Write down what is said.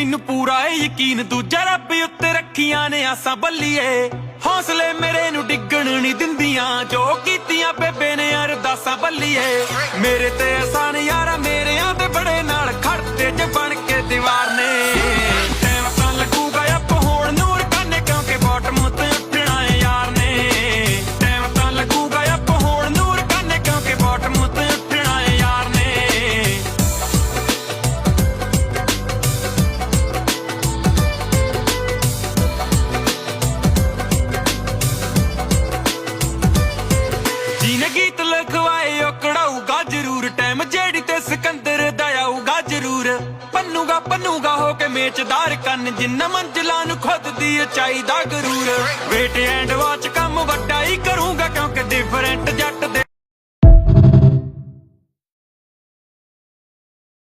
ਮੈਨੂੰ ਪੂਰਾ ਏ ਯਕੀਨ ਦੂਜਾ ਰੱਬ ਉੱਤੇ ਰੱਖੀਆਂ ਨੇ ਆਸਾਂ ਬੱਲੀਏ। ਹੌਸਲੇ ਮੇਰੇ ਨੂੰ ਡਿੱਗਣ ਨਹੀਂ ਦਿੰਦੀਆਂ ਜੋ ਕੀਤੀਆਂ ਬੇਬੇ ਨੇ ਅਰਦਾਸਾਂ ਬੱਲੀਏ। ਮੇਰੇ ਤੇ ਆਸਾਨ ਯਾਰਾ ਮੇਰਿਆਂ ਤੇ ਬੜੇ ਨਾਲ ਖੜਦੇ ਜੇ ਬਣ ਕੇ ਦੀਵਾਰ ਨੇ। ਟਾਈਮ ਤਾਂ ਲੱਗੂਗਾ ਆਪ ਹੋਣ ਨੂਰ ਕਰਨੇ ਕਿਉਂਕਿ ਬਾਟਮ ਤੇ ਉੱਠਣਾ ਏ ਯਾਰ ਨੇ। ਟਾਈਮ ਤਾਂ ਲੱਗੂਗਾ ਆਪ ਹੋਣ ਨੂਰ ਕਰਨੇ ਕਿਉਂਕਿ ਬਾਟਮ ਤੇ ਉੱਠਣਾ ਏ ਯਾਰ ਨੇ। ਜਿਹਨੇ ਗੀਤ ਲਿਖਵਾਏ ਉਹ ਕਢਾਊਗਾ ਜ਼ਰੂਰ ਟਾਈਮ ਜਿਹੜੀ ਤੇ ਸਿਕੰਦਰ ਦਾ ਆਊਗਾ ਜ਼ਰੂਰ। ਪੰਨੂਗਾ ਹੋ ਕੇ ਮੇਚਦਾਰ ਕੰਨ ਜਿੰਨਾ ਮੰਜ਼ਲਾਂ ਨੂੰ ਖੁਦ ਦੀ ਉਚਾਈ ਦਾ ਗਰੂਰ। ਵੇਟ ਐਂਡ ਵਾਚ ਕੰਮ ਵੱਡਾ ਹੀ ਕਰੂੰਗਾ ਕਿਉਂਕਿ ਡਿਫਰੈਂਟ ਜੱਟ ਦੇ